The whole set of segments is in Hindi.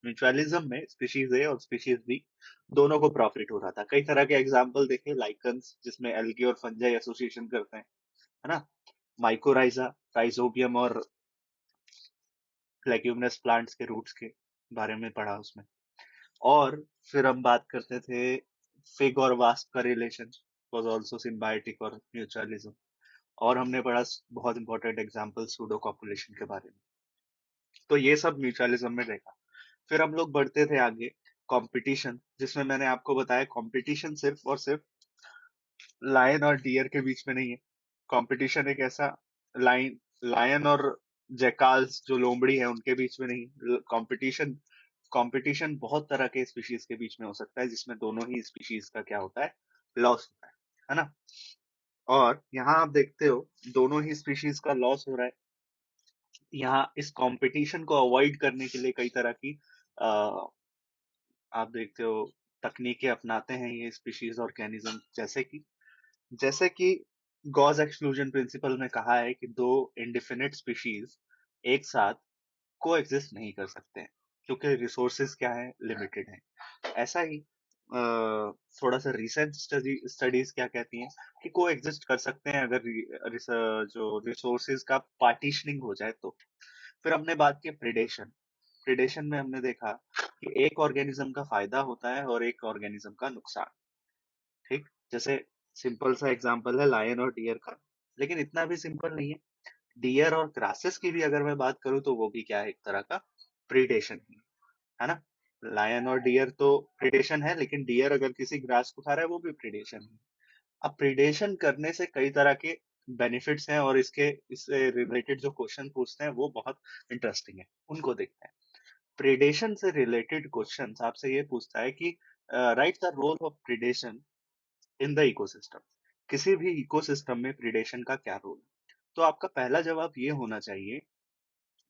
म्यूचुअलिज्म में स्पीशीज ए और स्पीशीज बी दोनों को प्रॉफिट हो रहा था। कई तरह के एग्जाम्पल देखे, लाइकन्स जिसमें एल्गी और फंजाई एसोसिएशन करते हैं, है ना, माइकोराइजा, राइजोबियम और लेग्यूमिनस प्लांट्स के रूट्स के बारे में पढ़ा उसमें। और फिर हम बात करते थे फिग और वास्प का रिलेशन वाज आल्सो सिम्बायोटिक और म्यूचुअलिज्म। और हमने पढ़ा बहुत इंपॉर्टेंट एग्जांपल सूडो कॉपुलेशन के बारे में। तो ये सब म्यूचुअलिज्म में देखा। फिर हम लोग बढ़ते थे आगे, कंपटीशन, जिसमें मैंने आपको बताया कंपटीशन सिर्फ और सिर्फ लायन और डियर के बीच में नहीं है। कंपटीशन एक ऐसा लाइन लायन और जैकाल्स जो लोमड़ी है उनके बीच में नहीं। कंपटीशन कंपटीशन बहुत तरह के स्पीशीज के बीच में हो सकता है, जिसमें दोनों ही स्पीशीज का क्या होता है, लॉस होता है ना। और यहाँ आप देखते हो दोनों ही स्पीशीज का लॉस हो रहा है। यहाँ इस कंपटीशन को अवॉइड करने के लिए कई तरह की आप देखते हो तकनीकें अपनाते हैं ये स्पीशीज ऑर्गेनिज्म, जैसे कि गॉस एक्सक्लूजन प्रिंसिपल में कहा है कि दो इंडिफिनिट स्पीशीज एक साथ को एग्जिस्ट नहीं कर सकते हैं, क्योंकि रिसोर्सेज क्या है, लिमिटेड है। ऐसा ही थोड़ा सा रिसेंट स्टडीज क्या कहती हैं कि को एग्जिस्ट कर सकते हैं अगर जो रिसोर्सेज का पार्टीशनिंग हो जाए तो। फिर हमने बात की प्रिडेशन। प्रिडेशन में हमने देखा कि एक ऑर्गेनिज्म का फायदा होता है और एक ऑर्गेनिज्म का नुकसान। ठीक, जैसे सिंपल सा एग्जांपल है लायन और डियर का, लेकिन इतना भी सिंपल नहीं है। डियर और ग्रासेस की भी अगर मैं बात करूं तो वो भी क्या है, एक तरह का प्रीडेशन है ना। लायन और डियर तो प्रीडेशन है, लेकिन डियर अगर किसी ग्रास को खा रहा है वो भी प्रीडेशन है। अब प्रीडेशन करने से कई तरह के बेनिफिट्स हैं, और इससे रिलेटेड जो क्वेश्चन पूछते हैं वो बहुत इंटरेस्टिंग है, उनको देखते हैं। प्रीडेशन से रिलेटेड क्वेश्चन आपसे ये पूछता है कि write the role of predation in the ecosystem. किसी भी इकोसिस्टम में प्रीडेशन का क्या रोल है। तो आपका पहला जवाब ये होना चाहिए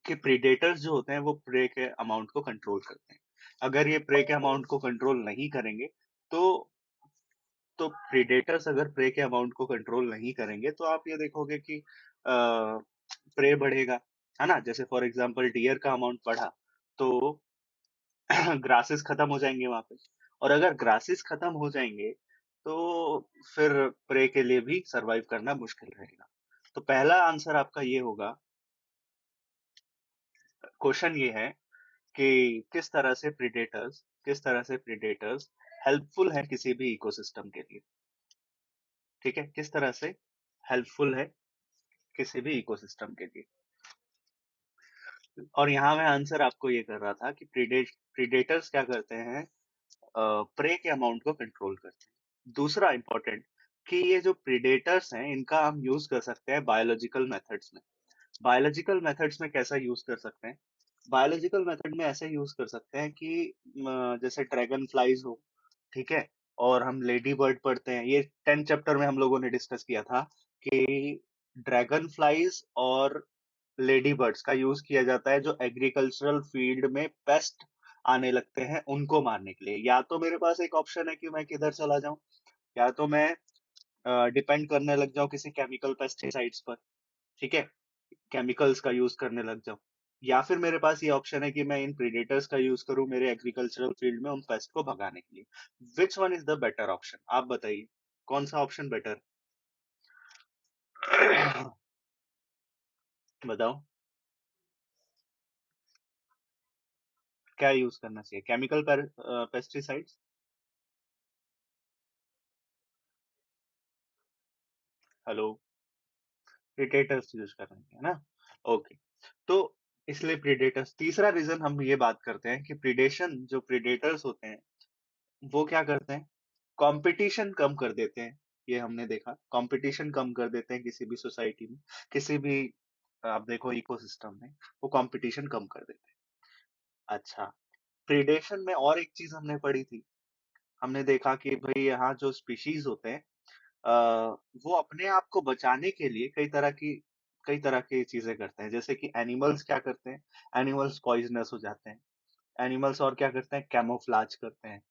कि प्रीडेटर्स जो होते हैं वो प्रे के अमाउंट को कंट्रोल करते हैं। अगर ये प्रे के अमाउंट को कंट्रोल नहीं करेंगे तो प्रीडेटर्स अगर प्रे के अमाउंट को कंट्रोल नहीं करेंगे तो आप ये देखोगे कि प्रे बढ़ेगा, है ना। जैसे फॉर एग्जांपल डियर का अमाउंट बढ़ा तो ग्रासेस खत्म हो जाएंगे वहां पे, और अगर ग्रासेस खत्म हो जाएंगे तो फिर प्रे के लिए भी सरवाइव करना मुश्किल रहेगा। तो पहला आंसर आपका ये होगा। क्वेश्चन ये है कि किस तरह से प्रीडेटर्स हेल्पफुल है किसी भी इकोसिस्टम के लिए। ठीक है, किस तरह से हेल्पफुल है किसी भी इकोसिस्टम के लिए। और यहाँ मैं आंसर आपको ये कर रहा था कि प्रीडेटर्स क्या करते हैं, प्रे के अमाउंट को कंट्रोल करते हैं। दूसरा इंपॉर्टेंट कि ये जो प्रीडेटर्स हैं इनका हम यूज कर सकते हैं बायोलॉजिकल मेथड्स में। बायोलॉजिकल मेथड्स में कैसा यूज कर सकते हैं, बायोलॉजिकल मेथड में ऐसे यूज कर सकते हैं कि जैसे ड्रैगन फ्लाइज हो, ठीक है, और हम लेडी बर्ड पढ़ते हैं, ये 10th चैप्टर में हम लोगों ने डिस्कस किया था कि ड्रैगन फ्लाइज और लेडी बर्ड्स का यूज किया जाता है जो एग्रीकल्चरल फील्ड में पेस्ट आने लगते हैं उनको मारने के लिए। या तो मेरे पास एक ऑप्शन है कि मैं किधर चला जाऊं, या तो मैं डिपेंड करने लग जाऊं किसी केमिकल पेस्टिसाइड्स पर, ठीक है, केमिकल्स का यूज करने लग जाऊं, या फिर मेरे पास ये ऑप्शन है कि मैं इन प्रीडेटर्स का यूज करूं मेरे एग्रीकल्चरल फील्ड में उन पेस्ट को भगाने के लिए। Which one is the better option, आप बताइए कौन सा ऑप्शन बेटर। बताओ क्या यूज करना चाहिए, chemical pesticides, hello, predators use कर रहे हैं ना। ओके, तो इसलिए प्रीडेटर्स। तीसरा रीजन हम ये बात करते हैं कि प्रीडेशन जो प्रीडेटर्स होते हैं वो क्या करते हैं, कंपटीशन कम कर देते हैं। ये हमने देखा, कंपटीशन कम कर देते हैं किसी भी सोसाइटी में, किसी भी आप देखो इकोसिस्टम में वो कंपटीशन कम कर देते हैं। अच्छा, प्रीडेशन में और एक चीज हमने पढ़ी थी, हमने देखा कि भाई यहाँ जो स्पीशीज होते हैं अ, वो अपने आप को बचाने के लिए कई तरह की चीजें करते हैं। जैसे कि एनिमल्स क्या करते हैं, एनिमल्स पॉइजनस हो जाते हैं। एनिमल्स और क्या करते हैं, कैमोफ्लाज करते हैं,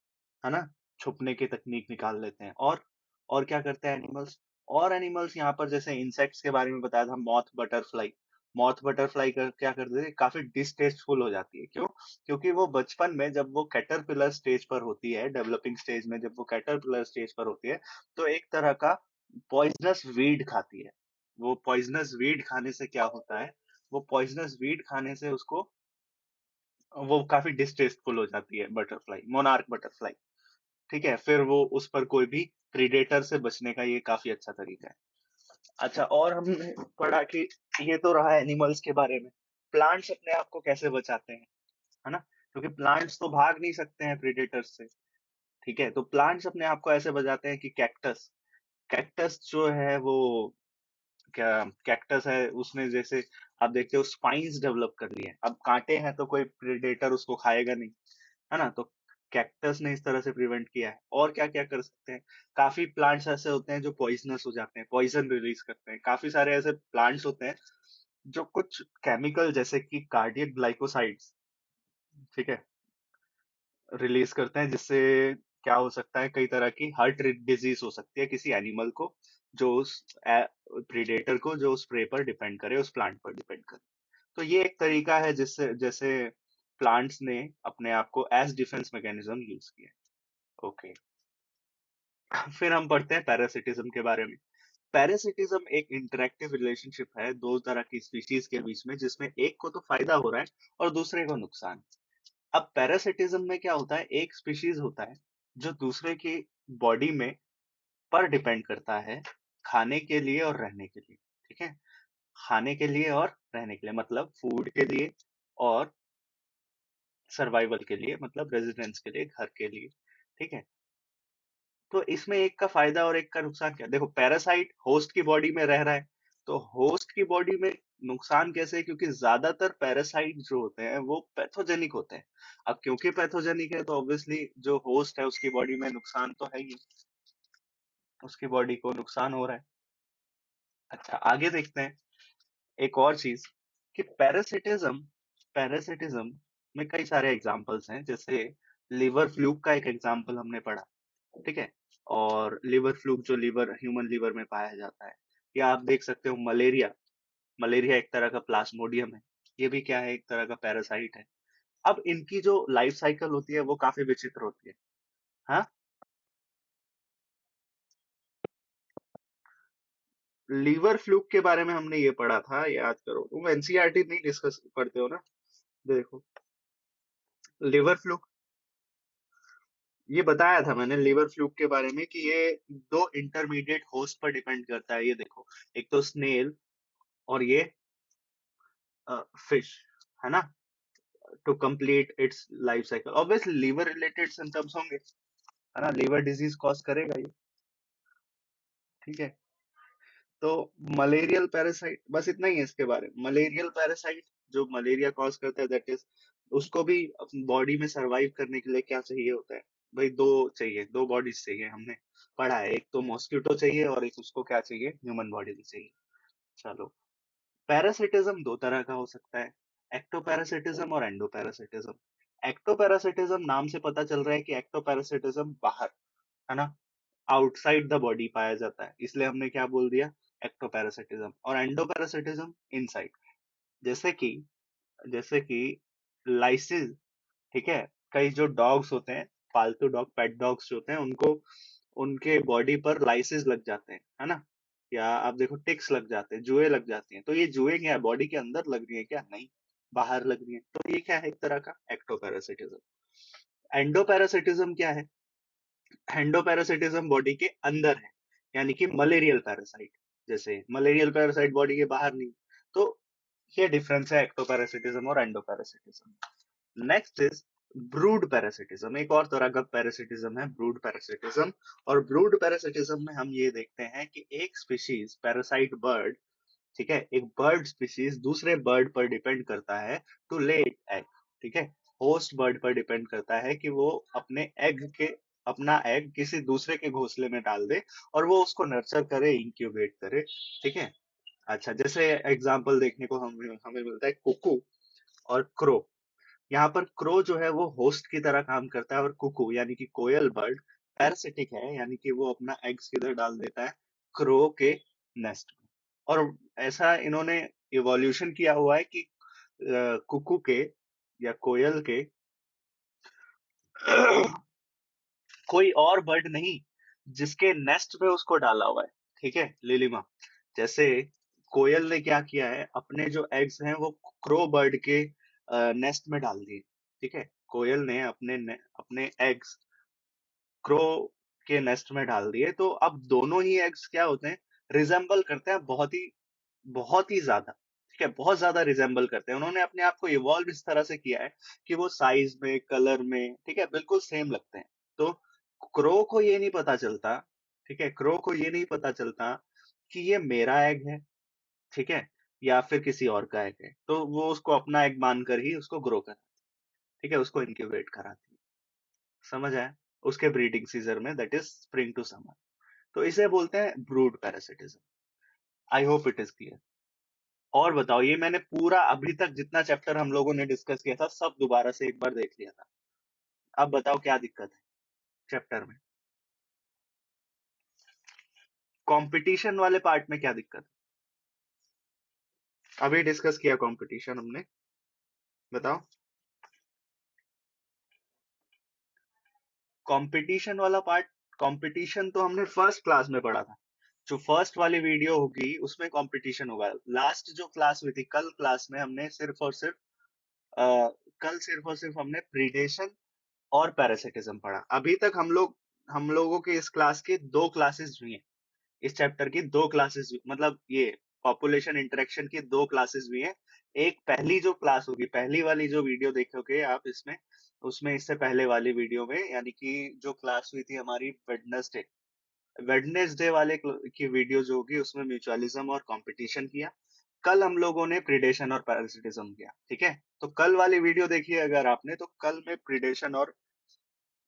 है ना, छुपने की तकनीक निकाल लेते हैं। और क्या करते हैं एनिमल्स, और एनिमल्स यहाँ पर जैसे इंसेक्ट्स के बारे में बताया था, मॉथ बटरफ्लाई। मॉथ बटरफ्लाई क्या कर देती है, काफी डिस्टेस्टफुल हो जाती है। क्यों? क्योंकि वो बचपन में जब वो कैटरपिलर स्टेज पर होती है, डेवलपिंग स्टेज में जब वो कैटरपिलर स्टेज पर होती है, तो एक तरह का पॉइजनस वीड खाती है। वो पॉइजनस वीड खाने से क्या होता है, वो पॉइजनस वीड खाने से उसको वो काफी डिस्टेस्टफुल हो जाती है बटरफ्लाई, मोनार्क बटरफ्लाई। ठीक है? फिर वो उस पर कोई भी प्रीडेटर से बचने का ये काफी अच्छा तरीका है। अच्छा, और हमने पढ़ा कि ये तो रहा एनिमल्स के बारे में। प्लांट्स अपने आप को कैसे बचाते हैं, है ना? क्योंकि प्लांट्स तो भाग नहीं सकते हैं प्रीडेटर्स से, ठीक है? तो प्लांट्स अपने आप को ऐसे बचाते हैं कि कैक्टस कैक्टस जो है वो क्या कैक्टस है, उसने जैसे आप देखते हो स्पाइन्स डेवलप कर लिए हैं। अब कांटे हैं तो कोई प्रेडेटर उसको खाएगा नहीं, है ना? तो कैक्टस ने इस तरह से प्रिवेंट किया है। और क्या-क्या कर सकते हैं? काफ़ी प्लांट्स ऐसे होते हैं जो पॉइज़नस हो जाते हैं, पॉइज़न रिलीज़ करते हैं। काफ़ी सारे ऐसे प्लांट्स होते हैं जो कुछ केमिकल जैसे कि कार्डियक ग्लाइकोसाइड्स, ठीक है, रिलीज़ करते हैं, जिससे क्या हो सकता है, कई तरह की हार्ट डिजीज़ हो सकती है किसी एनिमल को, जो उस प्रेडेटर को जो उस प्रे पर डिपेंड करे, उस प्लांट पर डिपेंड करे। तो ये एक तरीका है जिससे जैसे प्लांट्स ने अपने आप को एज़ डिफेंस मैकेनिज़्म यूज़ किया। ओके। फिर हम पढ़ते हैं पैरासिटिज्म के बारे में। पैरासिटिज्म एक इंटरैक्टिव रिलेशनशिप है दो तरह की स्पीशीज के बीच में, जिसमें एक को तो फायदा हो रहा है और दूसरे को नुकसान। अब पैरासिटिज्म में क्या होता है, एक स्पीशीज होता है जो दूसरे की बॉडी में पर डिपेंड करता है, खाने के लिए और रहने के लिए। ठीक है? खाने के लिए और रहने के लिए मतलब फूड के लिए, और सर्वाइवल के लिए मतलब रेजिडेंस के लिए, घर के लिए। ठीक है? तो इसमें एक का फायदा और एक का नुकसान क्या है? देखो, पैरासाइट होस्ट की बॉडी में रह रहा है, तो होस्ट की बॉडी में नुकसान कैसे है? क्योंकि ज्यादातर पैरासाइट जो होते हैं वो पैथोजेनिक होते हैं। अब क्योंकि पैथोजेनिक है तो ऑब्वियसली जो होस्ट है उसकी बॉडी में नुकसान तो है ही, उसकी बॉडी को नुकसान हो रहा है। अच्छा, आगे देखते हैं एक और चीज कि पैरासिटिज्म पैरासिटिज्म में कई सारे एग्जांपल्स हैं। जैसे लिवर फ्लूक का एक एग्जांपल हमने पढ़ा, ठीक है? और लिवर फ्लूक जो लिवर ह्यूमन लिवर में पाया जाता है, या आप देख सकते हो मलेरिया। मलेरिया एक तरह का प्लाज्मोडियम है, ये भी क्या है, एक तरह का पैरासाइट है। अब इनकी जो लाइफ साइकिल होती है वो काफी विचित्र होती है। हाँ, लीवर फ्लूक के बारे में हमने ये पढ़ा था, याद करो, तुम एनसीईआरटी नहीं डिस्कस पढ़ते हो ना? देखो, लिवर फ्लूक, ये बताया था मैंने लिवर फ्लूक के बारे में कि ये दो इंटरमीडिएट होस्ट पर डिपेंड करता है। ये देखो, एक तो स्नेल और ये फिश, है ना, to complete its life cycle. Obviously liver related symptoms होंगे, है ना, लीवर डिजीज कॉज करेगा ये। ठीक है? तो मलेरियल पैरासाइट, बस इतना ही है इसके बारे में। मलेरियल पैरासाइट जो मलेरिया कॉज करता है, दैट इज, उसको भी बॉडी में सरवाइव करने के लिए क्या चाहिए होता है भाई, दो चाहिए, दो बॉडीज चाहिए, हमने पढ़ा है। एक तो मॉस्किटो चाहिए और एक उसको क्या चाहिए, ह्यूमन बॉडी भी चाहिए। चलो, पैरासिटिज्म दो तरह का हो सकता है, एक्टोपैरासिटिज्म और एंडोपैरासिटिज्म। एक्टोपैरासिटिज्म नाम से पता चल रहा है कि एक्टोपैरासिटिज्म बाहर, है ना, आउटसाइड द बॉडी पाया जाता है, इसलिए हमने क्या बोल दिया, एक्टोपैरासिटिज्म। और एंडोपैरासिटिज्म इनसाइड, जैसे कि जैसे कि लाइसिस, ठीक है, कई जो डॉग्स होते हैं, पालतू डॉग, पेट डॉग्स जो होते हैं, उनको उनके बॉडी पर लाइसिस लग जाते हैं, है ना, या आप देखो टिक्स लग जाते हैं, जुएं लग जाती हैं। तो ये जुएं क्या है, बॉडी के अंदर लग रही है क्या? नहीं, बाहर लग रही है। तो ये क्या है, एक तरह का एक्टोपैरासिटिज्म। एंडोपैरासिटिज्म क्या है? एंडोपैरासिटिज्म बॉडी के अंदर है, यानी कि मलेरियल पैरासाइट। जैसे मलेरियल पैरासाइट बॉडी के बाहर नहीं। तो ये डिफरेंस है एक्टोपैरासिटिज्म और endoparasitism. Next is brood parasitism. एक और तरह का पैरासिटिज्म है ब्रूड पैरासिटिज्म। और ब्रूड पैरासिटिज्म में हम ये देखते हैं कि एक स्पीशीज पैरासाइट बर्ड, ठीक है, एक बर्ड स्पीशीज दूसरे बर्ड पर डिपेंड करता है टू ले एग। ठीक है? होस्ट बर्ड पर डिपेंड करता है कि वो अपना एग किसी दूसरे के घोंसले में डाल दे और वो उसको नर्चर करे, इंक्यूबेट करे। ठीक है? अच्छा, जैसे एग्जांपल देखने को हमें हमें मिलता है कुकू और क्रो। यहाँ पर क्रो जो है वो होस्ट की तरह काम करता है, और कुकू यानी कि कोयल बर्ड पैरासिटिक है, यानी कि वो अपना एग्स किधर डाल देता है, क्रो के नेस्ट में। और ऐसा इन्होंने इवोल्यूशन किया हुआ है कि कुकू के या कोयल के कोई और बर्ड नहीं जिसके नेस्ट पे उसको डाला हुआ है, ठीक है, लिलिमा। जैसे कोयल ने क्या किया है, अपने जो एग्स हैं वो क्रो बर्ड के नेस्ट में डाल दिए, ठीक है। कोयल ने अपने एग्स क्रो के नेस्ट में डाल दिए, तो अब दोनों ही एग्स क्या होते हैं, रिजेंबल करते हैं बहुत ही ज्यादा, ठीक है, बहुत ज्यादा रिजेंबल करते हैं। उन्होंने अपने आप को इवॉल्व इस तरह से किया है कि वो साइज में, कलर में, ठीक है, बिल्कुल सेम लगते हैं। तो क्रो को ये नहीं पता चलता, ठीक है, क्रो को ये नहीं पता चलता कि ये मेरा एग है, ठीक है, या फिर किसी और का एग है। तो वो उसको अपना एग मानकर ही उसको ग्रो कर, ठीक है, उसको इनक्यूबेट कराती है। समझ आया? उसके ब्रीडिंग सीजन में, that is spring to summer. तो इसे बोलते हैं brood parasitism. I hope it is clear. और बताओ, ये मैंने पूरा अभी तक जितना चैप्टर हम लोगों ने डिस्कस किया था सब दोबारा से एक बार देख लिया था। अब बताओ क्या दिक्कत है चैप्टर में? कंपटीशन वाले पार्ट में क्या दिक्कत है? अभी डिस्कस किया कंपटीशन हमने, बताओ। कंपटीशन वाला पार्ट, कंपटीशन तो हमने फर्स्ट क्लास में पढ़ा था। जो फर्स्ट वाली वीडियो होगी उसमें कंपटीशन होगा। लास्ट जो क्लास हुई थी कल, क्लास में हमने सिर्फ और सिर्फ अ, कल सिर्फ और सिर्फ हमने प्रीडेशन और पैरासिटिज्म पढ़ा। अभी तक हम लोगों के इस क्लास के दो क्लासेस हुई हैं। इस चैप्टर की दो क्लासेस, मतलब ये पॉपुलेशन इंटरेक्शन की दो क्लासेस हुई हैं। एक पहली जो क्लास होगी, पहली वाली जो वीडियो देखोगे आप इसमें, उसमें इससे पहले वाली वीडियो में, यानी कि जो क्लास हुई थी हमारी वेडनेसडे, वेडनेसडे वाले की वीडियो जो होगी उसमें म्यूचुअलिज्म और कंपटीशन किया। कल हम लोगों ने प्रीडेशन और पैरासिटिज्म किया, ठीक है। तो कल वाली वीडियो देखिए अगर आपने, तो कल में प्रीडेशन और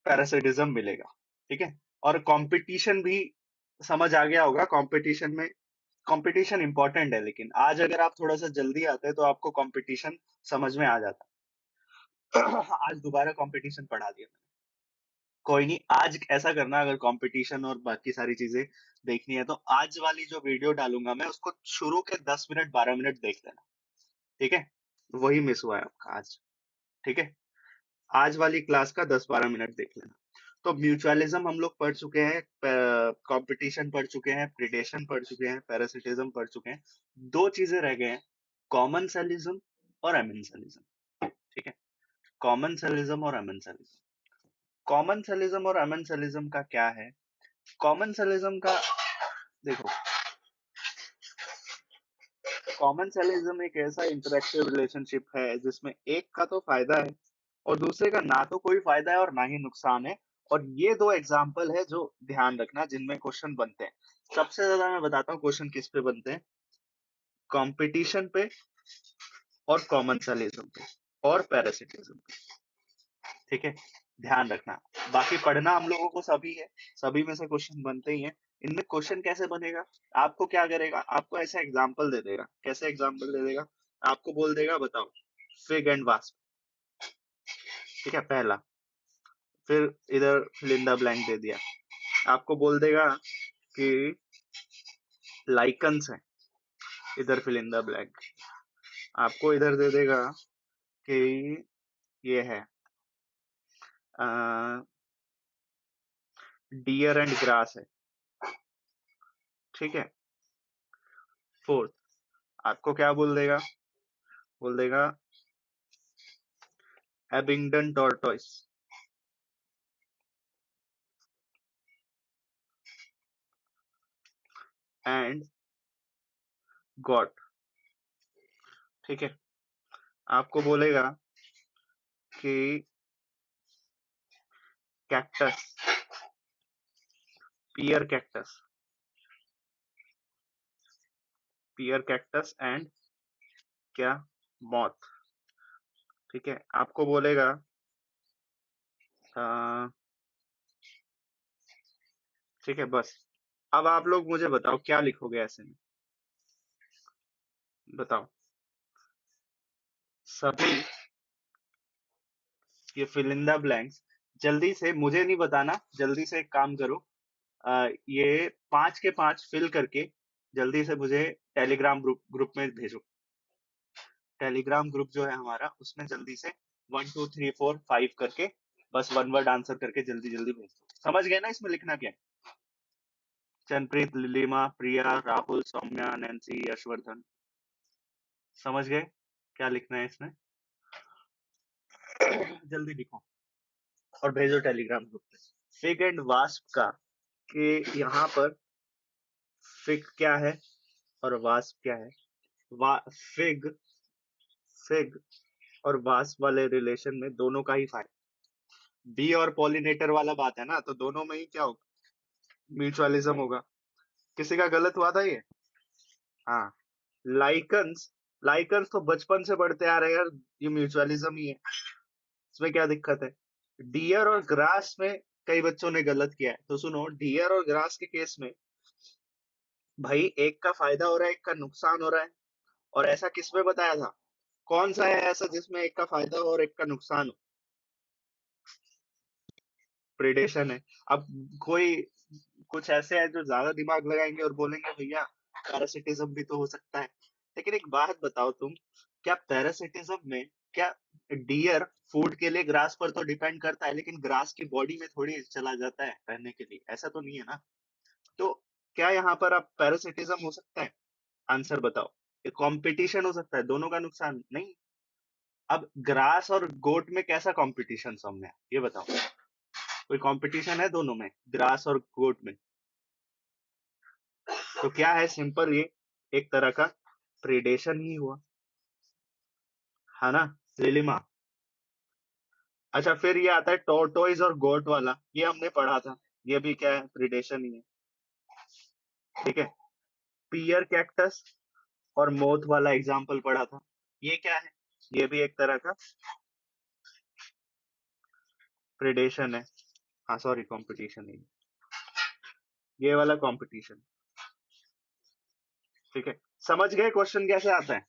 पैरासिटिज्म मिलेगा, ठीक है। और कंपटीशन भी समझ आ गया होगा। कंपटीशन में, कंपटीशन इंपॉर्टेंट है, लेकिन आज अगर आप थोड़ा सा जल्दी आते तो आपको कंपटीशन समझ में आ जाता। आज दोबारा कंपटीशन पढ़ा दिया मैंने। कोई नहीं, आज ऐसा करना, अगर कंपटीशन और बाकी सारी चीजें देखनी है तो आज वाली जो वीडियो डालूंगा मैं उसको शुरू के 10 मिनट 12 मिनट देख लेना, ठीक है। वही मिस हुआ है आपका आज, ठीक है। आज वाली क्लास का 10 12 मिनट देख लेना। तो म्यूचुअलिज्म हम लोग पढ़ चुके हैं, कंपटीशन पढ़ चुके हैं, प्रिडेशन पढ़ चुके हैं, पैरासिटिज्म पढ़ चुके हैं। दो चीजें रह गए हैं, कॉमन सेलिज्म और एमेंसेलिज्म, ठीक है। कॉमन सेलिज्म और एमेंसेलिज्म, कॉमन सेलिज्म और एमेंसेलिज्म का क्या है? कॉमन सेलिज्म का, देखो, कॉमन सेलिज्म एक ऐसा इंटरेक्टिव रिलेशनशिप है जिसमें एक का तो फायदा है और दूसरे का ना तो कोई फायदा है और ना ही नुकसान है। और ये दो एग्जाम्पल है जो ध्यान रखना, जिनमें क्वेश्चन बनते हैं। सबसे ज्यादा मैं बताता हूँ क्वेश्चन किस पे बनते हैं, कंपटीशन पे और कॉमन सेलिज्म पे और पैरासिटिज्म पे, ठीक है। ध्यान रखना। बाकी पढ़ना हम लोगों को सभी है, सभी में से क्वेश्चन बनते ही हैं। इनमें क्वेश्चन कैसे बनेगा, आपको क्या करेगा, आपको ऐसा एग्जाम्पल दे देगा। कैसे एग्जाम्पल दे देगा? आपको बोल देगा, बताओ, फिग एंड वास्प, ठीक है, पहला। फिर इधर फिल इन द ब्लैंक दे दिया। आपको बोल देगा कि लाइकन्स है, इधर फिल इन द ब्लैंक। आपको इधर दे देगा कि ये है डियर एंड ग्रास है, ठीक है। फोर्थ, आपको क्या बोल देगा? बोल देगा एबिंगडन टॉर्टोइस एंड गॉट, ठीक है। आपको बोलेगा कि cactus, pear cactus, pear cactus and क्या, मॉथ, ठीक है। आपको बोलेगा अ, ठीक है, बस। अब आप लोग मुझे बताओ क्या लिखोगे ऐसे में, बताओ। सभी ये फिल इन द ब्लैंक्स, जल्दी से, मुझे नहीं बताना, जल्दी से एक काम करो, ये 5 के 5 फिल करके जल्दी से मुझे टेलीग्राम ग्रुप में भेजो। टेलीग्राम ग्रुप जो है हमारा, उसमें जल्दी से 1 2 3 4 5 करके बस वन वर्ड आंसर करके जल्दी जल्दी भेज दो। समझ गए ना इसमें लिखना क्या है? चनप्रीत, लिलिमा, प्रिया, राहुल, सौम्या, नैन्सी, यशवर्धन। समझ गए क्या लिखना है इसमें? जल्दी लिखो और भेजो टेलीग्राम ग्रुप पे। फिग एंड वास्प का कि यहाँ पर फिग क्या है और वास्प क्या है। फिग फिग और वास्प वाले रिलेशन में दोनों का ही फायदा। बी और पॉलिनेटर वाला बात है ना, तो दोनों में ही क्या होगा? म्यूचुअलिज्म होगा। किसी का गलत हुआ था ये? हाँ। लाइकन्स लाइकन्स तो बचपन से पढ़ते आ रहे हैं यार, ये म्यूचुअलिज्म ही है, इसमें क्या दिक्कत है? डियर और ग्रास में कई बच्चों ने गलत किया है, तो सुनो, डियर और ग्रास के केस में भाई एक का फायदा हो रहा है, एक का नुकसान हो रहा है। और ऐसा किसमें बताया था? कौन सा है ऐसा जिसमें एक का फायदा हो और एक का नुकसान हो? प्रेडेशन है। अब कोई कुछ ऐसे हैं जो ज्यादा दिमाग लगाएंगे और बोलेंगे भैया पैरासिटिज्म भी तो हो सकता है। लेकिन एक बात बताओ तुम, क्या पैरासिटिज्म में, क्या डियर फूड के लिए ग्रास पर तो डिपेंड करता है, लेकिन ग्रास की बॉडी में थोड़ी चला जाता है रहने के लिए? ऐसा तो नहीं है ना। तो क्या यहाँ पर अब पैरासिटिज्म हो सकता है? आंसर बताओ। ये कंपटीशन हो सकता है, दोनों का नुकसान नहीं। अब ग्रास और गोट में कैसा कंपटीशन सामने है ये बताओ? कोई कंपटीशन है दोनों में, ग्रास और गोट में? तो क्या है, सिंपल, ये एक तरह का प्रेडेशन ही हुआ, है ना लिलिमा? अच्छा, फिर ये आता है टोर्टोइज और गोट वाला, ये हमने पढ़ा था, ये भी क्या है, प्रेडेशन ही है। ठीक है। पियर कैक्टस और मोथ वाला एग्जाम्पल पढ़ा था, ये क्या है? ये भी एक तरह का प्रेडेशन है। हाँ सॉरी, कंपटीशन नहीं, ये वाला कंपटीशन। ठीक है। समझ गए क्वेश्चन कैसे आता है?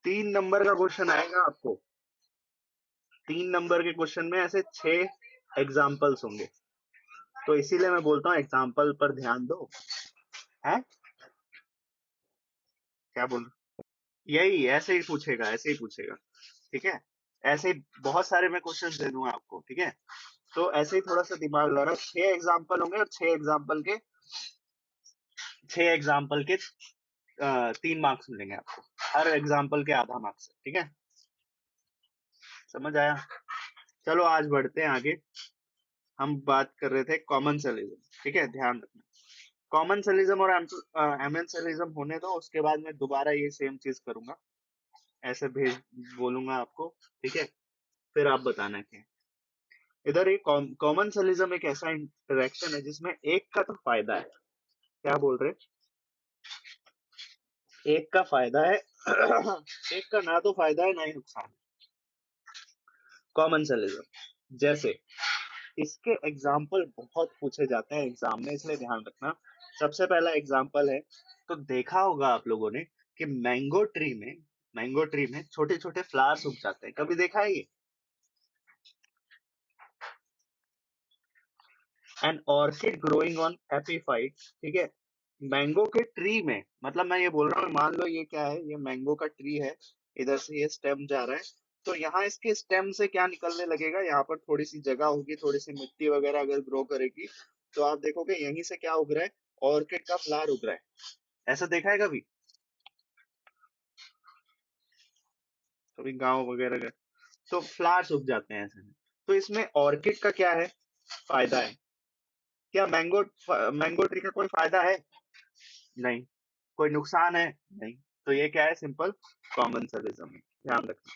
3 नंबर का क्वेश्चन आएगा आपको, 3 नंबर के क्वेश्चन में ऐसे 6 एग्जाम्पल्स होंगे, तो इसीलिए मैं बोलता हूँ एग्जाम्पल पर ध्यान दो। है क्या बोल? यही ऐसे ही पूछेगा, ऐसे ही पूछेगा। ठीक है। ऐसे ही बहुत सारे मैं क्वेश्चन दे दूंगा आपको। ठीक है। तो ऐसे ही थोड़ा सा दिमाग लगा, 6 एग्जाम्पल होंगे और 6 एग्जाम्पल के 3 मार्क्स मिलेंगे आपको, हर एग्जाम्पल के आधा मार्क्स है। ठीक है। समझ आया? चलो आज बढ़ते हैं आगे। हम बात कर रहे थे कॉमन सेलिज्म। ठीक है, ध्यान रखना। कॉमन सेलिज्म और एमएन सेलिज्म होने दो, उसके बाद मैं दोबारा ये सेम चीज करूंगा, ऐसे भेज बोलूंगा आपको। ठीक है। फिर आप बताना क्या है। इधर एक कॉमन सेलिज्म एक ऐसा इंटरेक्शन है जिसमें एक का तो फायदा है। क्या बोल रहे? एक का फायदा है। एक का ना तो फायदा है ना ही नुकसान। कॉमन सेलिज्म जैसे, इसके एग्जाम्पल बहुत पूछे जाते हैं एग्जाम में, इसलिए ध्यान रखना। सबसे पहला एग्जाम्पल है, तो देखा होगा आप लोगों ने कि मैंगो ट्री में छोटे छोटे फ्लावर्स उग जाते हैं, कभी देखा है ये? An orchid growing on epiphyte. ठीक है। मैंगो के ट्री में, मतलब मैं ये बोल रहा हूँ, मान लो ये क्या है, ये मैंगो का ट्री है, इधर से ये स्टेम जा रहा है, तो यहाँ इसके स्टेम से क्या निकलने लगेगा, यहाँ पर थोड़ी सी जगह होगी, थोड़ी सी मिट्टी वगैरह अगर ग्रो करेगी, तो आप देखोगे यहीं से क्या उग रहा है, ऑर्किड का फ्लावर उग रहा है। ऐसा देखा है कभी? कभी गाँव वगैरह का, तो फ्लावर्स उग जाते हैं ऐसे में। तो इसमें ऑर्किड का क्या है, फायदा है? क्या मैंगो मैंगो ट्री का कोई फायदा है? नहीं। कोई नुकसान है? नहीं। तो ये क्या है, सिंपल कॉमन सर्विज्म है, ध्यान रखना।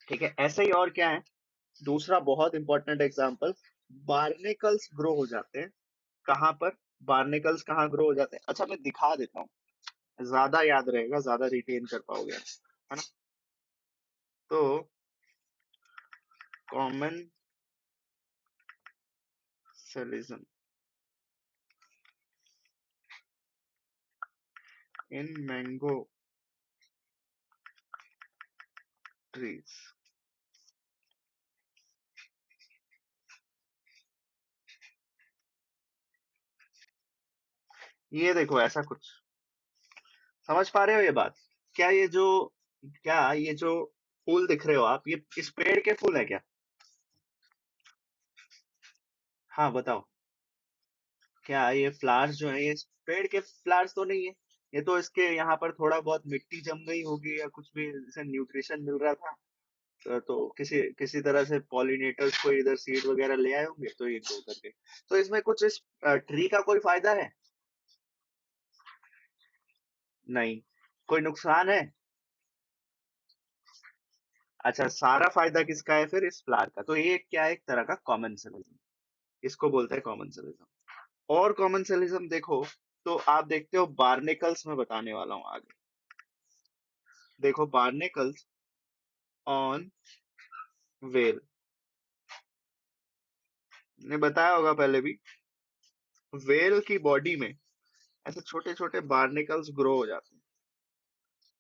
ठीक है। ऐसे ही और क्या है, दूसरा बहुत इंपॉर्टेंट एग्जांपल, बार्नेकल्स ग्रो हो जाते हैं। कहाँ पर? बार्नेकल्स कहाँ ग्रो हो जाते हैं? अच्छा मैं दिखा देता हूँ, ज्यादा याद रहेगा, ज्यादा रिटेन कर पाओगे, है ना? तो कॉमन सेलिज्म इन मैंगो ट्रीज। ये देखो ऐसा कुछ, समझ पा रहे हो ये बात? क्या ये जो क्या ये जो फूल दिख रहे हो आप, ये इस पेड़ के फूल है क्या? हाँ बताओ। क्या ये फ्लावर्स जो है ये इस पेड़ के फ्लावर्स तो नहीं है? ये तो इसके यहाँ पर थोड़ा बहुत मिट्टी जम गई होगी या कुछ भी जैसे न्यूट्रिशन मिल रहा था, तो किसी किसी तरह से पॉलिनेटर्स को इधर सीड वगैरह ले आए होंगे तो ये ग्रो करके। तो इसमें कुछ इस ट्री का कोई फायदा है? नहीं। कोई नुकसान है? अच्छा, सारा फायदा किसका है फिर इस फ्लावर का? तो ये क्या है, एक तरह का कॉमर्शियलिज्म, इसको बोलते हैं कॉमर्शियलिज्म। और कॉमर्शियलिज्म देखो, तो आप देखते हो बार्नेकल्स में बताने वाला हूँ आगे। देखो बार्नेकल्स ऑन वेल, ने बताया होगा पहले भी, वेल की बॉडी में ऐसे छोटे छोटे बार्नेकल्स ग्रो हो जाते हैं।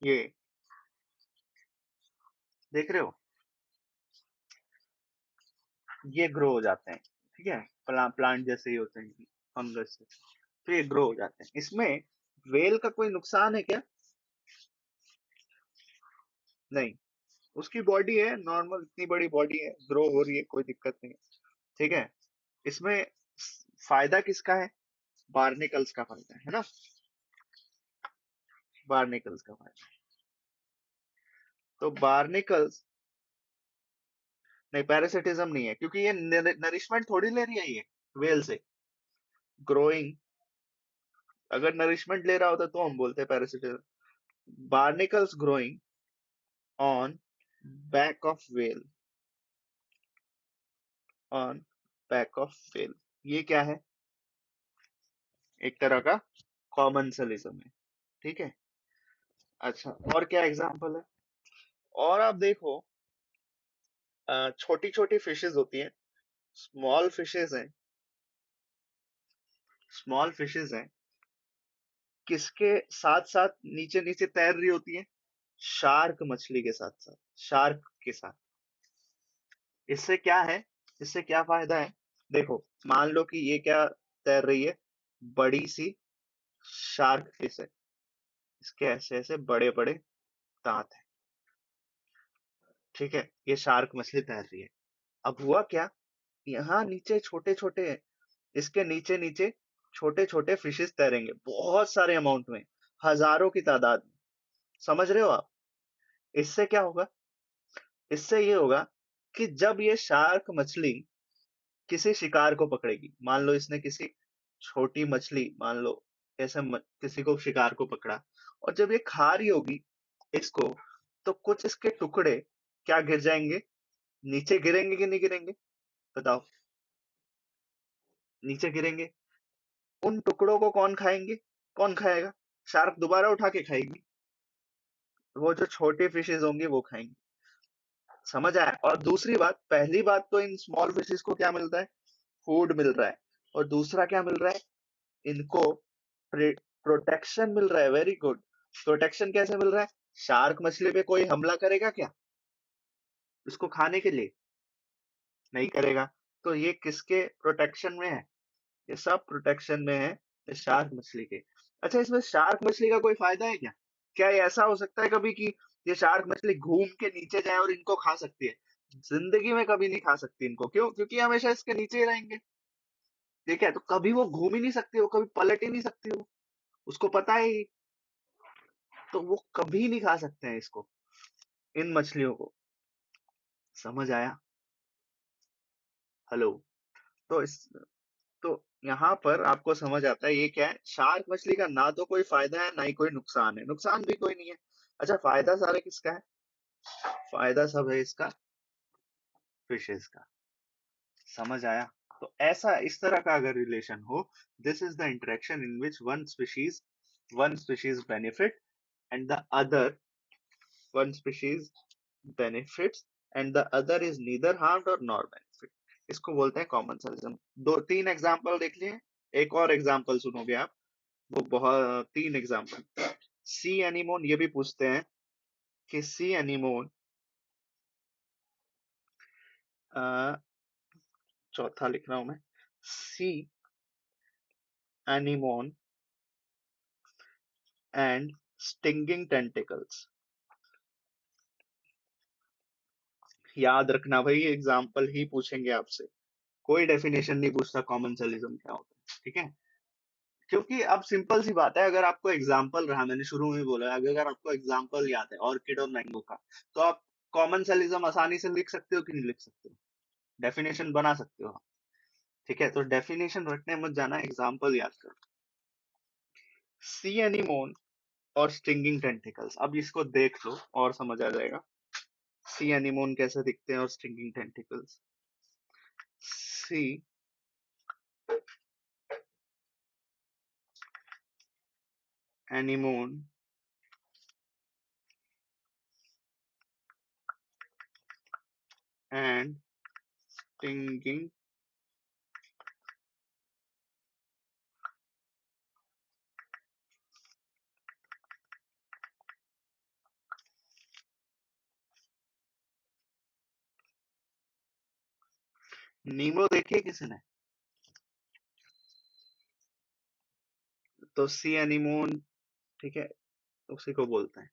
ये देख रहे हो, ये ग्रो हो जाते हैं। ठीक है, प्लांट जैसे ही होते हैं, फंगस से, तो ये ग्रो हो जाते हैं। इसमें वेल का कोई नुकसान है क्या? नहीं। उसकी बॉडी है नॉर्मल, इतनी बड़ी बॉडी है, ग्रो हो रही है, कोई दिक्कत नहीं है। ठीक है। इसमें फायदा किसका है? बार्निकल्स का फायदा है ना, बार्निकल्स का फायदा। तो बार्निकल्स, नहीं पैरासिटिज्म नहीं है, क्योंकि ये नरिशमेंट थोड़ी ले रही है ये वेल से, ग्रोइंग। अगर नरिशमेंट ले रहा होता तो हम बोलते parasitism. Barnacles growing on back of well, on back of well, ये क्या है? एक तरह का कॉमर्शियलिज्म है। ठीक है। अच्छा, और क्या एग्जांपल है? और आप देखो, छोटी छोटी फिशेस होती हैं, स्मॉल फिशेस हैं, स्मॉल फिशेस हैं, किसके साथ साथ नीचे नीचे तैर रही होती है? शार्क मछली के साथ साथ, शार्क के साथ। इससे क्या है, इससे क्या फायदा है? देखो, मान लो कि ये क्या तैर रही है, बड़ी सी शार्क फिश है, इसके ऐसे ऐसे बड़े बड़े दांत है। ठीक है, ये शार्क मछली तैर रही है। अब हुआ क्या, यहाँ नीचे छोटे छोटे, इसके नीचे नीचे छोटे छोटे फिशेस तैरेंगे बहुत सारे अमाउंट में, हजारों की तादाद में। समझ रहे हो आप? इससे क्या होगा? इससे ये होगा कि जब ये शार्क मछली किसी शिकार को पकड़ेगी, मान लो इसने किसी छोटी मछली, मान लो ऐसे किसी को शिकार को पकड़ा, और जब ये खा रही होगी इसको, तो कुछ इसके टुकड़े क्या गिर जाएंगे, नीचे गिरेंगे कि नहीं गिरेंगे? बताओ। नीचे गिरेंगे। उन टुकड़ों को कौन खाएंगे? कौन खाएगा? शार्क दोबारा उठा के खाएगी, वो जो छोटे फिशेस होंगे वो खाएंगे। समझ आया? और दूसरी बात, पहली बात तो इन स्मॉल फिशेस को क्या मिलता है? फूड मिल रहा है। और दूसरा क्या मिल रहा है? इनको प्रोटेक्शन मिल रहा है। Very good. प्रोटेक्शन कैसे मिल रहा है? शार्क मछली पे कोई हमला करेगा क्या उसको खाने के लिए? नहीं करेगा। तो ये किसके प्रोटेक्शन में है? ये सब प्रोटेक्शन में है इस शार्क मछली के। अच्छा, इसमें शार्क मछली का कोई फायदा है क्या? क्या ये ऐसा हो सकता है कभी कि ये शार्क मछली घूम के नीचे जाए और इनको खा सकती है? जिंदगी में कभी नहीं खा सकती इनको। क्यों? क्योंकि ये हमेशा इसके नीचे ही रहेंगे। ठीक है, तो कभी वो घूम ही नहीं सकती, वो कभी पलट ही नहीं सकती, वो उसको पता है ही, तो वो कभी नहीं खा सकते हैं इसको, इन मछलियों को। समझ आया? हेलो। तो इस तो यहाँ पर आपको समझ आता है ये क्या है, शार्क मछली का ना तो कोई फायदा है ना ही कोई नुकसान है, नुकसान भी कोई नहीं है। अच्छा, फायदा सारे किसका है? फायदा सब है इसका फिशेस का। समझ आया? तो ऐसा इस तरह का अगर रिलेशन हो, this is the interaction in which one species benefit and the other, one species benefits and the other is neither harmed or nor benefit, इसको बोलते हैं कॉमर्शियलिज्म। दो तीन एग्जांपल देख लिए, एक और एग्जांपल सुनोगे आप, वो बहुत, तीन एग्जांपल। सी एनिमोन, ये भी पूछते हैं कि सी एनिमोन, चौथा लिख रहा हूं मैं, सी एनिमोन and stinging tentacles. याद रखना भाई, एग्जाम्पल ही पूछेंगे आपसे, कोई डेफिनेशन नहीं पूछता कॉमेंसलिज्म क्या होता है, ठीक है? क्योंकि अब सिंपल सी बात है, अगर आपको एग्जाम्पल रहा, मैंने शुरू में बोला, अगर आपको एग्जाम्पल याद है ऑर्किड और मैंगो का, तो आप कॉमेंसलिज्म आसानी से लिख सकते हो कि नहीं लिख सकते हो, डेफिनेशन बना सकते हो, ठीक है? तो डेफिनेशन रटने मत जाना, एग्जाम्पल याद करो। सी एनीमोन और स्टिंगिंग टेंटिकल्स, अब इसको देख लो और समझ आ जाएगा सी एनीमोन कैसे दिखते हैं और stinging tentacles. Sea anemone and stinging Nemo देखिए किसी ने? तो सी एनीमोन, ठीक है, उसी को बोलते हैं,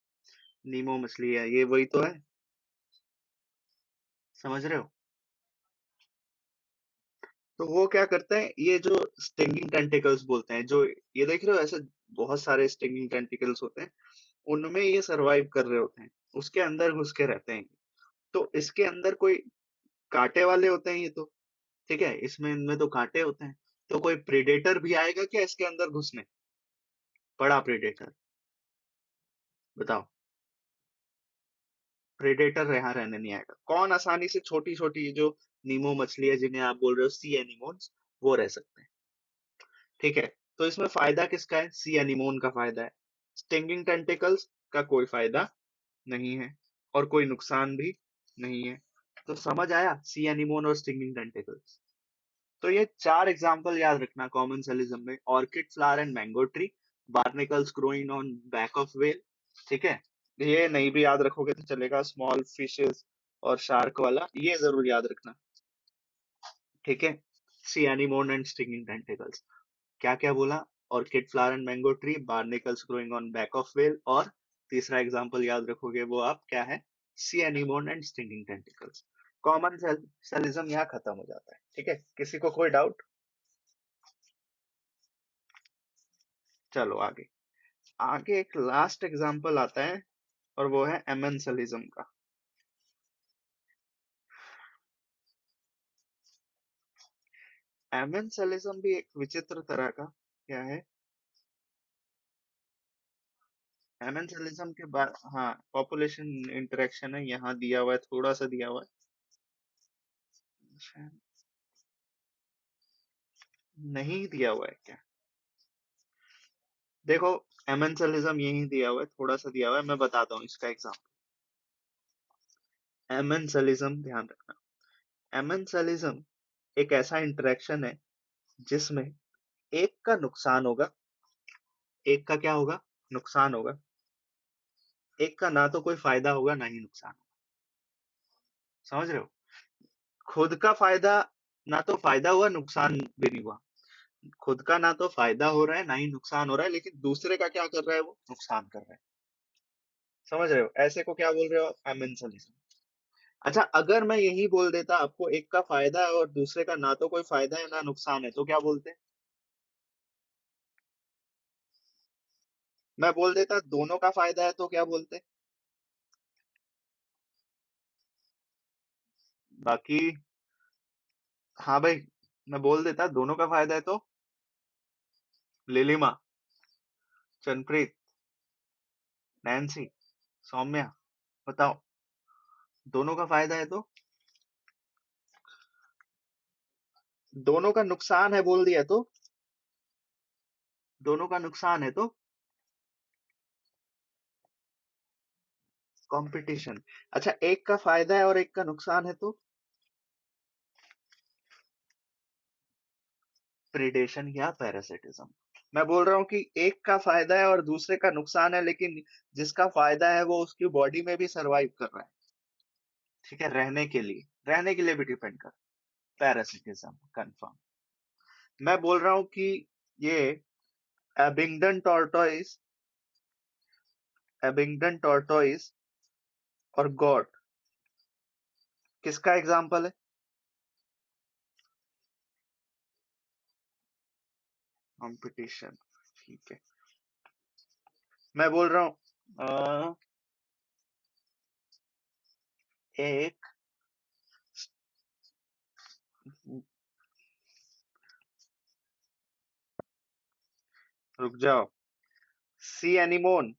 नीमो मछली है, ये वही तो है, समझ रहे हो? तो वो क्या करते हैं, ये जो स्टिंगिंग टेंटिकल्स बोलते हैं, जो ये देख रहे हो ऐसे बहुत सारे स्टिंगिंग टेंटिकल्स होते हैं, उनमें ये सरवाइव कर रहे होते हैं, उसके अंदर घुस के रहते हैं। तो इसके अंदर कोई कांटे वाले होते हैं ये तो, ठीक है, इसमें इनमें तो कांटे होते हैं, तो कोई प्रेडेटर भी आएगा क्या इसके अंदर घुसने? बड़ा प्रेडेटर, बताओ। प्रेडेटर यहाँ रहने नहीं आएगा। कौन आसानी से छोटी छोटी जो नीमो मछली है जिन्हें आप बोल रहे हो सी एनिमोन्स, वो रह सकते हैं, ठीक है? तो इसमें फायदा किसका है? सी एनिमोन का फायदा है, स्टिंगिंग टेंटिकल्स का कोई फायदा नहीं है और कोई नुकसान भी नहीं है। तो समझ आया, सी एनिमोन और स्टिंगिंग टेंटिकल्स। तो ये चार एग्जांपल याद रखना कॉमन सेलिज्म में: orchid, flower and mango tree, barnacles growing on back of whale, ठीक है? ये नहीं भी याद रखोगे तो चलेगा, स्मॉल फिशेस और शार्क वाला ये जरूर याद रखना, ठीक है? Sea anemone and stinging tentacles, क्या क्या बोला? Orchid, flower and mango tree, barnacles growing on back of whale, और तीसरा एग्जांपल याद रखोगे वो आप क्या है? Sea anemone and stinging tentacles. Commensalism यहाँ खत्म हो जाता है, ठीक है? किसी को कोई डाउट? चलो आगे। आगे एक लास्ट एग्जांपल आता है और वो है एमेंसलिज्म का। एमेंसलिज्म भी एक विचित्र तरह का क्या है? एमेंसलिज्म के बाद, हाँ, पॉपुलेशन इंटरेक्शन है, यहाँ दिया हुआ है, थोड़ा सा दिया हुआ है, नहीं दिया हुआ है क्या? देखो, एमेंसलिज्म यही दिया हुआ है, थोड़ा सा दिया हुआ है, मैं बताता हूँ इसका एग्जांपल। एमेंसलिज्म, ध्यान रखना, एमेंसलिज्म एक ऐसा इंटरेक्शन है जिसमें एक का नुकसान होगा, एक का क्या होगा? नुकसान होगा, एक का ना तो कोई फायदा होगा ना ही नुकसान होगा, समझ रहे हो? खुद का फायदा, ना तो फायदा हुआ नुकसान भी नहीं हुआ, खुद का ना तो फायदा हो रहा है ना ही नुकसान हो रहा है, लेकिन दूसरे का क्या कर रहा है? वो नुकसान कर रहा है, समझ रहे हो? ऐसे को क्या बोल रहे हो आप? एमेंसलिज्म। अच्छा, अगर मैं यही बोल देता आपको एक का फायदा है और दूसरे का ना तो कोई फायदा है ना नुकसान है, तो क्या बोलते? मैं बोल देता दोनों का फायदा है, तो क्या बोलते? बाकी, हाँ भाई, मैं बोल देता दोनों का फायदा है तो? लिलिमा, चनप्रीत, नैन्सी, सौम्या, बताओ, दोनों का फायदा है तो? दोनों का नुकसान है बोल दिया तो? दोनों का नुकसान है तो? कंपटीशन। अच्छा, एक का फायदा है और एक का नुकसान है तो? प्रीडेशन या पैरासिटिज्म। मैं बोल रहा हूँ कि एक का फायदा है और दूसरे का नुकसान है, लेकिन जिसका फायदा है वो उसकी बॉडी में भी सरवाइव कर रहा है, ठीक है, रहने के लिए भी डिपेंड कर, पैरासिटिज्म कंफर्म। मैं बोल रहा हूँ कि ये एबिंगडन टॉर्टोइस एबिंगडन टॉर्टोइस और गॉट किसका एग्जाम्पल है? कंपटीशन, ठीक है। मैं बोल रहा हूँ एक, रुक जाओ, सी एनिमोन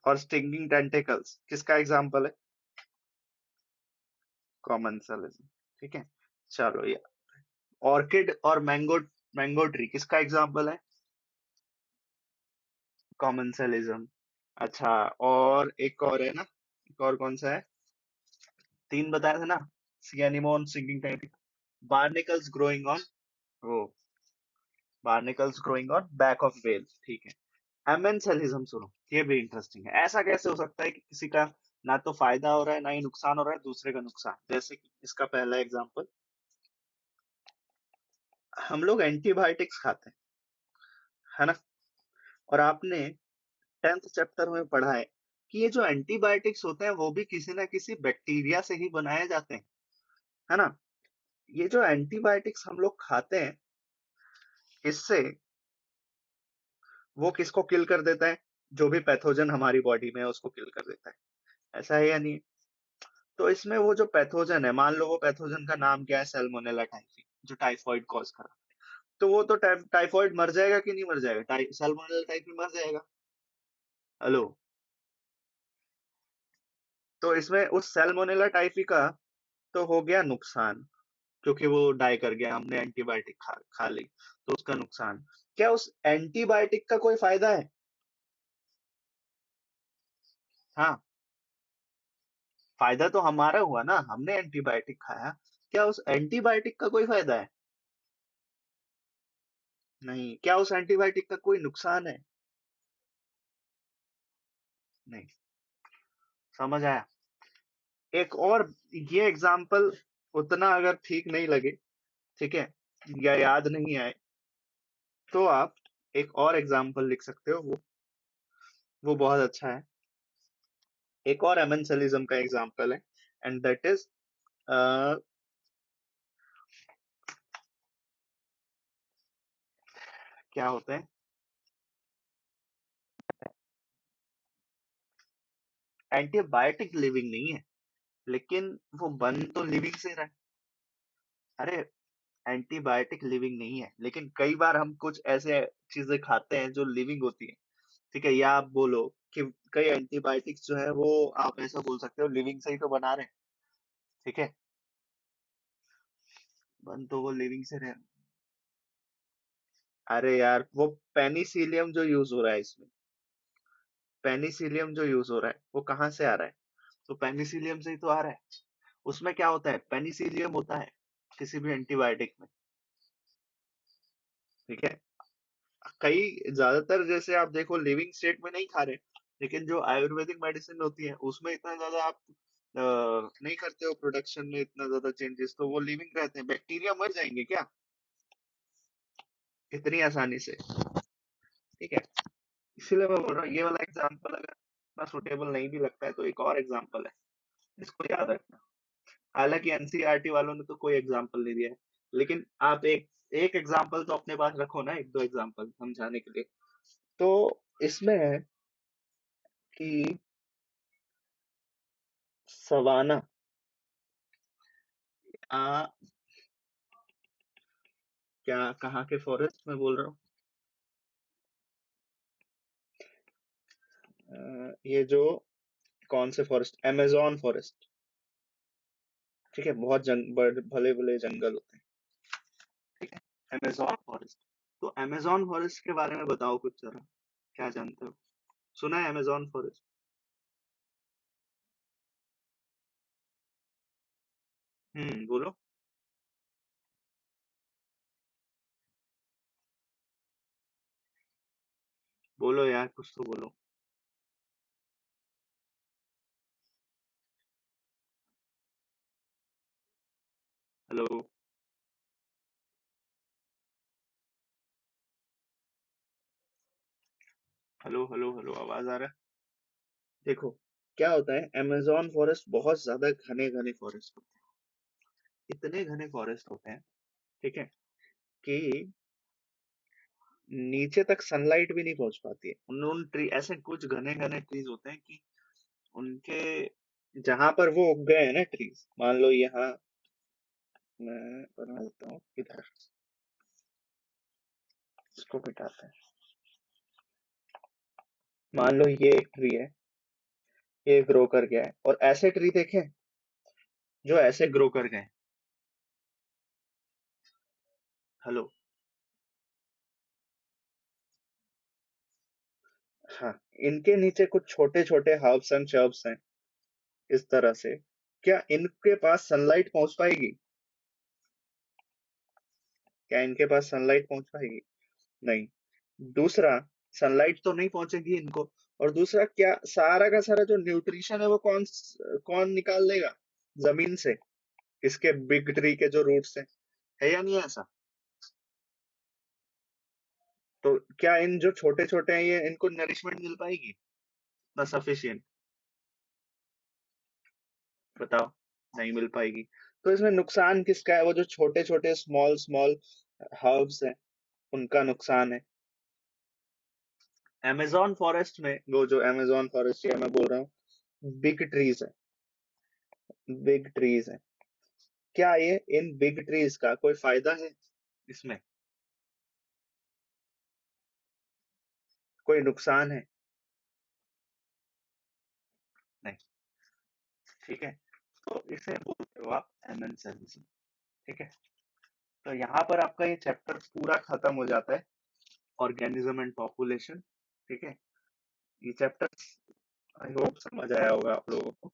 और स्टिंगिंग टेंटिकल्स किसका एग्जाम्पल है? कॉमन्सलिज्म, ठीक है। चलो ये ऑर्किड और मैंगो, मैंगो ट्री किसका एग्जाम्पल है? कॉमन्सलिज्म। अच्छा, और एक और है ना, एक और कौन सा है? तीन बताए थे ना, sea anemone, stinging tentacle, barnacles growing on, वो barnacles growing on back of whale, ठीक है। एमेंसलिज्म सुनो, ये भी इंटरेस्टिंग है। ऐसा कैसे हो सकता है कि किसी का ना तो फायदा हो रहा है ना ही नुकसान हो रहा है, दूसरे का नुकसान? जैसे कि इसका पहला एग्जांपल, हम लोग एंटीबायोटिक्स खाते है ना, और आपने 10th चैप्टर में पढ़ा है कि ये जो एंटीबायोटिक्स होते हैं वो भी किसी ना किसी बैक्टीरिया से ही बनाए जाते हैं, है ना। ये जो एंटीबायोटिक्स हम लोग खाते हैं, इससे वो किसको किल कर देता है? जो भी पैथोजन हमारी बॉडी में है उसको किल कर देता है, ऐसा है या नहीं? तो इसमें वो जो पैथोजन है, मान लो वो पैथोजन का नाम क्या है, सैल्मोनेला टाइफी, जो टाइफॉइड कॉज कर रहा है, तो वो तो टाइफॉइड मर जाएगा कि नहीं मर जाएगा? सैल्मोनेला टाइफी मर जाएगा। हेलो, तो इसमें उस सैल्मोनेला टाइफी का तो हो गया नुकसान, क्योंकि वो डाई कर गया, हमने एंटीबायोटिक खा ली, तो उसका नुकसान। क्या उस एंटीबायोटिक का कोई फायदा है? हाँ, फायदा तो हमारा हुआ ना, हमने एंटीबायोटिक खाया। क्या उस एंटीबायोटिक का कोई फायदा है? नहीं। क्या उस एंटीबायोटिक का कोई नुकसान है? नहीं। समझ आया? एक और, ये एग्जाम्पल उतना अगर ठीक नहीं लगे, ठीक है, या याद नहीं आए, तो आप एक और एग्जाम्पल लिख सकते हो, वो बहुत अच्छा है। एक और एमेंसलिज्म का एग्जाम्पल है, एंड दैट इज क्या होता है, एंटीबायोटिक लिविंग नहीं है, लेकिन वो बन तो लिविंग से रहा है। अरे, एंटीबायोटिक लिविंग नहीं है, लेकिन कई बार हम कुछ ऐसे चीजें खाते हैं जो लिविंग होती है, ठीक है। या आप बोलो कि कई एंटीबायोटिक्स जो है वो, आप ऐसा बोल सकते हो, लिविंग से ही तो बना रहे हैं, ठीक है। बन तो वो लिविंग से रहे। अरे यार, वो पेनिसिलियम जो यूज हो रहा है इसमें, पेनिसिलियम जो यूज हो रहा है वो कहाँ से आ रहा है? तो पेनिसिलियम से ही तो आ रहा है। उसमें क्या होता है, पेनिसिलियम होता है किसी भी एंटीबायोटिक में, ठीक है। कई, ज्यादातर जैसे आप देखो लिविंग स्टेट में नहीं खा रहे, लेकिन जो आयुर्वेदिक मेडिसिन होती है उसमें इतना ज्यादा आप नहीं करते हो, प्रोडक्शन में इतना ज्यादा चेंजेस, तो वो लिविंग रहते हैं। बैक्टीरिया मर जाएंगे क्या इतनी आसानी से? ठीक है। इसीलिए मैं बोल रहा हूँ, ये वाला एग्जाम्पल अगर इतना सुटेबल नहीं भी लगता है, तो एक और एग्जाम्पल है, इसको याद रखना। हालांकि एनसीईआरटी वालों ने तो कोई एग्जाम्पल नहीं दिया है, लेकिन आप एक एक एग्जाम्पल तो अपने पास रखो ना, एक दो एग्जाम्पल समझाने के लिए। तो इसमें है कि सवाना, आ, क्या कहाँ के फॉरेस्ट में बोल रहा हूँ, ये जो कौन से फॉरेस्ट, अमेजोन फॉरेस्ट, ठीक है। बहुत भले भले जंगल होते हैं, ठीक है, अमेजोन फॉरेस्ट। तो अमेजोन फॉरेस्ट के बारे में बताओ कुछ जरा, क्या जानते हो? सुना है अमेजोन फॉरेस्ट? बोलो, बोलो यार, कुछ तो बोलो। हेलो। हेलो हेलो हेलो, आवाज आ रहा है? देखो, क्या होता है, अमेज़न फॉरेस्ट बहुत ज्यादा घने घने फॉरेस्ट होते हैं, इतने घने फॉरेस्ट होते हैं, ठीक है, कि नीचे तक सनलाइट भी नहीं पहुंच पाती है। उन ट्री ऐसे कुछ घने घने ट्रीज होते हैं कि उनके जहां पर वो उग गए हैं ना ट्रीज, मान लो यहाँ मैं बना देता हूँ इधर, इसको मिटाते हैं। मान लो ये एक ट्री है, ये ग्रो कर गया है, और ऐसे ट्री देखें जो ऐसे ग्रो कर गए। हेलो। हाँ, इनके नीचे कुछ छोटे छोटे हर्ब्स एंड शर्ब्स हैं, इस तरह से। क्या इनके पास सनलाइट पहुंच पाएगी? क्या इनके पास सनलाइट पहुंच पाएगी? नहीं। दूसरा, सनलाइट तो नहीं पहुंचेगी इनको। और दूसरा, क्या सारा का सारा जो न्यूट्रिशन है वो कौन कौन निकाल लेगा जमीन से, इसके बिग ट्री के जो रूट्स हैं? है या नहीं है ऐसा? तो क्या इन जो छोटे छोटे हैं ये इनको नरिशमेंट मिल पाएगी ना, सफिशियंट? बताओ, नहीं मिल पाएगी। तो इसमें नुकसान किसका है? वो जो छोटे छोटे स्मॉल स्मॉल हर्ब्स हैं, उनका नुकसान है। अमेजोन फॉरेस्ट में, वो जो अमेजोन फॉरेस्ट है मैं बोल रहा हूँ, बिग ट्रीज है, बिग ट्रीज है। क्या ये इन बिग ट्रीज का कोई फायदा है इसमें? कोई नुकसान है? नहीं। ठीक है, तो इसे बोलते हो आप एमेंसेलिज्म। ठीक है, तो यहाँ पर आपका ये चैप्टर पूरा खत्म हो जाता है, ऑर्गेनिज्म एंड पॉपुलेशन। ठीक है, ये चैप्टर आई होप समझ आया होगा आप लोगों को।